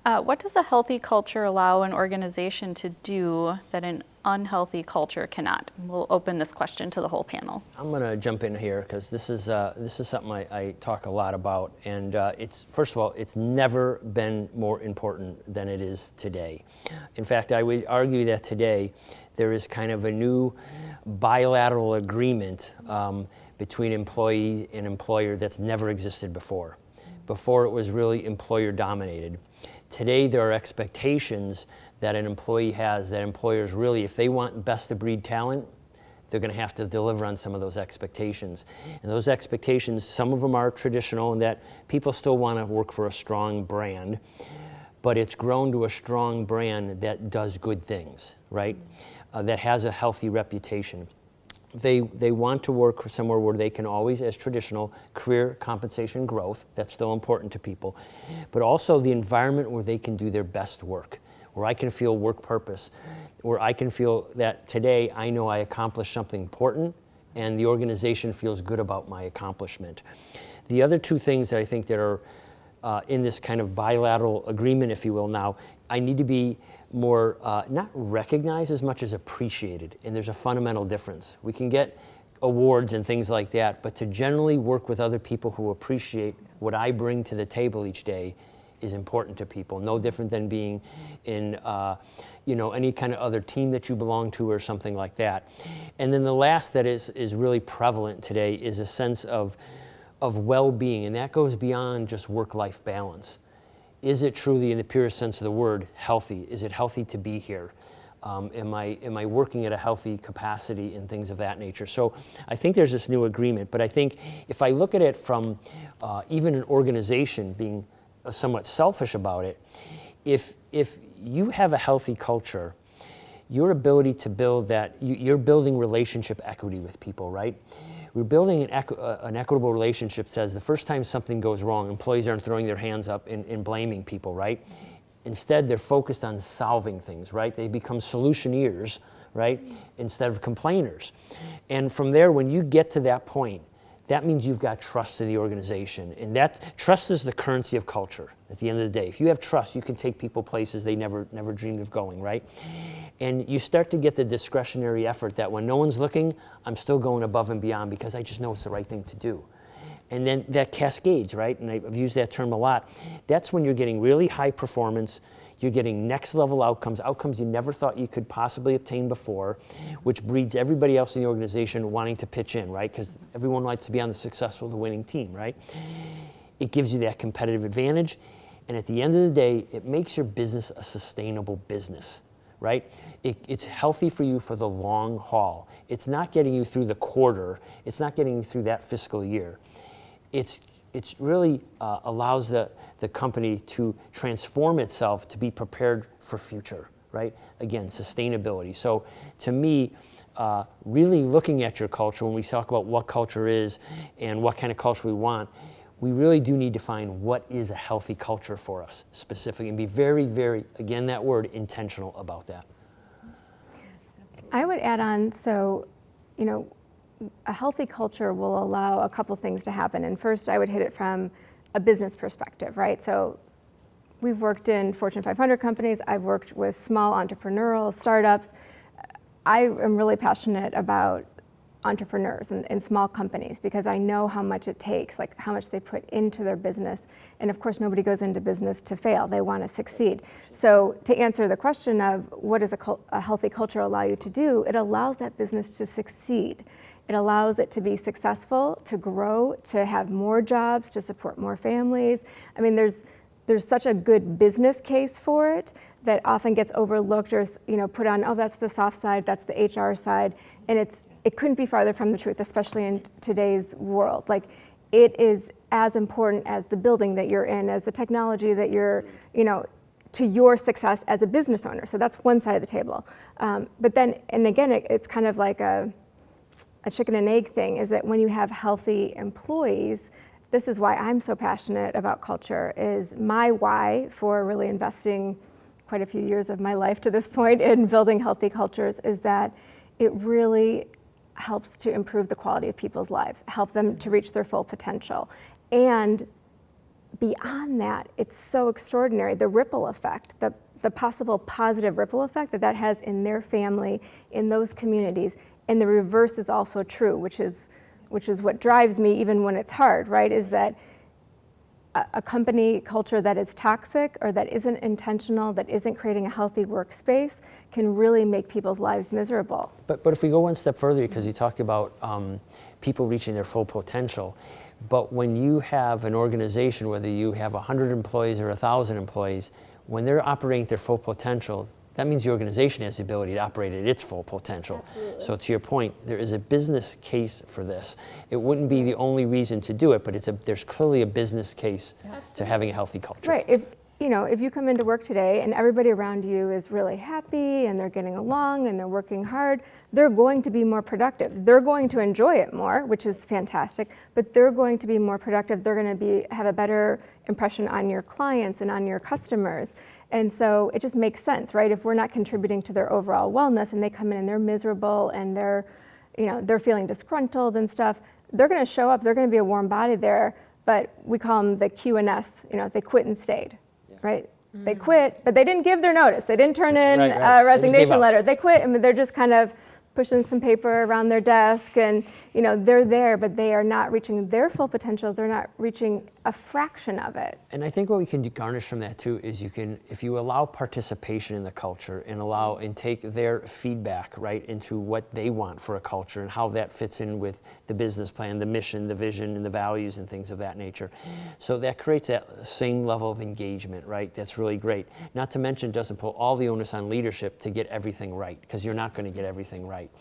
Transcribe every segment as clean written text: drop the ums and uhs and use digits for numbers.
What does a healthy culture allow an organization to do that an unhealthy culture cannot? We'll open this question to the whole panel. I'm going to jump in here because this is something I talk a lot about, and it's, first of all, it's never been more important than it is today. In fact, I would argue that today there is kind of a new bilateral agreement between employee and employer that's never existed before. Before, it was really employer dominated. Today, there are expectations that an employee has that employers really, if they want best of breed talent, they're going to have to deliver on some of those expectations. And those expectations, some of them are traditional in that people still want to work for a strong brand, but it's grown to a strong brand that does good things, right? That has a healthy reputation. They want to work somewhere where they can always, as traditional, career compensation growth, that's still important to people, but also the environment where they can do their best work, where I can feel work purpose, where I can feel that today I know I accomplished something important and the organization feels good about my accomplishment. The other two things that I think that are in this kind of bilateral agreement, if you will now, I need to be more not recognized as much as appreciated, and there's a fundamental difference. We can get awards and things like that, but to generally work with other people who appreciate what I bring to the table each day is important to people. No different than being in any kind of other team that you belong to or something like that. And then the last that is really prevalent today is a sense of well-being, and that goes beyond just work-life balance. Is it truly, in the purest sense of the word, healthy? Is it healthy to be here? Am I working at a healthy capacity and things of that nature? So I think there's this new agreement, but I think if I look at it from even an organization being somewhat selfish about it, if you have a healthy culture, your ability to build that, you're building relationship equity with people, right? We're building an equitable relationship says the first time something goes wrong, employees aren't throwing their hands up and blaming people, right? Instead, they're focused on solving things, right? They become solutioneers, right? Instead of complainers. And from there, when you get to that point, that means you've got trust in the organization. And that trust is the currency of culture at the end of the day. If you have trust, you can take people places they never dreamed of going, right? And you start to get the discretionary effort that when no one's looking, I'm still going above and beyond because I just know it's the right thing to do. And then that cascades, right? And I've used that term a lot. That's when you're getting really high performance. You're getting next level outcomes you never thought you could possibly obtain before, which breeds everybody else in the organization wanting to pitch in, right? Because everyone likes to be on the successful, the winning team, right? It gives you that competitive advantage. And at the end of the day, it makes your business a sustainable business, right? It's healthy for you for the long haul. It's not getting you through the quarter. It's not getting you through that fiscal year. It's really allows the company to transform itself to be prepared for future, right? Again, sustainability. So to me, really looking at your culture, when we talk about what culture is and what kind of culture we want, we really do need to find what is a healthy culture for us specifically and be very, very, again, that word, intentional about that. I would add on, so, a healthy culture will allow a couple things to happen. And first, I would hit it from a business perspective, right? So we've worked in Fortune 500 companies. I've worked with small entrepreneurial startups. I am really passionate about entrepreneurs and small companies because I know how much it takes, like how much they put into their business. And of course, nobody goes into business to fail. They want to succeed. So to answer the question of what does a healthy culture allow you to do, it allows that business to succeed. It allows it to be successful, to grow, to have more jobs, to support more families. I mean, there's such a good business case for it that often gets overlooked or put on, oh, that's the soft side, that's the HR side, and it couldn't be farther from the truth, especially in today's world. Like, it is as important as the building that you're in, as the technology that you're, to your success as a business owner. So that's one side of the table. But then, and again, it's kind of like a chicken and egg thing, is that when you have healthy employees, this is why I'm so passionate about culture, is my why for really investing quite a few years of my life to this point in building healthy cultures is that it really helps to improve the quality of people's lives, help them to reach their full potential. And beyond that, it's so extraordinary, the ripple effect, the possible positive ripple effect that has in their family, in those communities. And the reverse is also true, which is what drives me even when it's hard, right? Is that a company culture that is toxic or that isn't intentional, that isn't creating a healthy workspace, can really make people's lives miserable. But if we go one step further, because you talk about people reaching their full potential, but when you have an organization, whether you have 100 employees or 1,000 employees, when they're operating at their full potential, that means the organization has the ability to operate at its full potential. Absolutely. So to your point, there is a business case for this. It wouldn't be the only reason to do it, but there's clearly a business case to having a healthy culture. Right. If you come into work today and everybody around you is really happy and they're getting along and they're working hard, they're going to be more productive. They're going to enjoy it more, which is fantastic, but they're going to be more productive. They're going to have a better impression on your clients and on your customers. And so it just makes sense, right? If we're not contributing to their overall wellness and they come in and they're miserable and they're feeling disgruntled and stuff, they're going to show up, they're going to be a warm body there, but we call them the QNS, they quit and stayed, right? Mm-hmm. They quit, but they didn't give their notice. They didn't turn in a resignation letter. They quit and they're just kind of pushing some paper around their desk and, they're there, but they are not reaching their full potential. They're not reaching a fraction of it. And I think what we can garnish from that too is if you allow participation in the culture and take their feedback right into what they want for a culture and how that fits in with the business plan, the mission, the vision, and the values and things of that nature. So that creates that same level of engagement, right? That's really great. Not to mention, it doesn't put all the onus on leadership to get everything right, because you're not going to get everything right.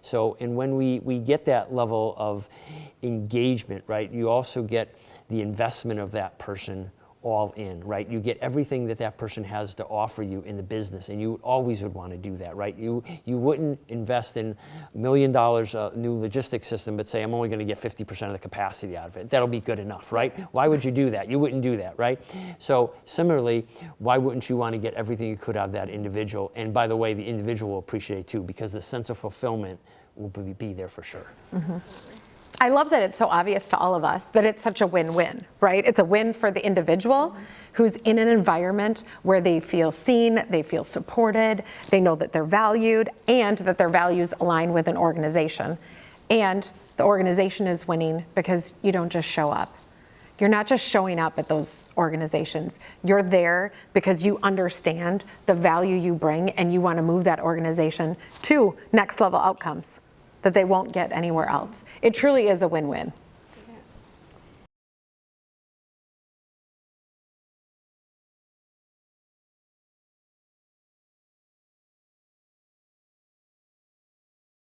So, and when we get that level of engagement, right, you also get the investment of that person all in, right? You get everything that person has to offer you in the business, and you always would want to do that, right? You wouldn't invest in $1 million new logistics system, but say, I'm only going to get 50% of the capacity out of it. That'll be good enough, right? Why would you do that? You wouldn't do that, right? So similarly, why wouldn't you want to get everything you could out of that individual? And by the way, the individual will appreciate it too, because the sense of fulfillment will be there for sure. Mm-hmm. I love that it's so obvious to all of us that it's such a win-win, right? It's a win for the individual who's in an environment where they feel seen, they feel supported, they know that they're valued, and that their values align with an organization. And the organization is winning because you don't just show up. You're not just showing up at those organizations. You're there because you understand the value you bring and you want to move that organization to next level outcomes that they won't get anywhere else. It truly is a win-win.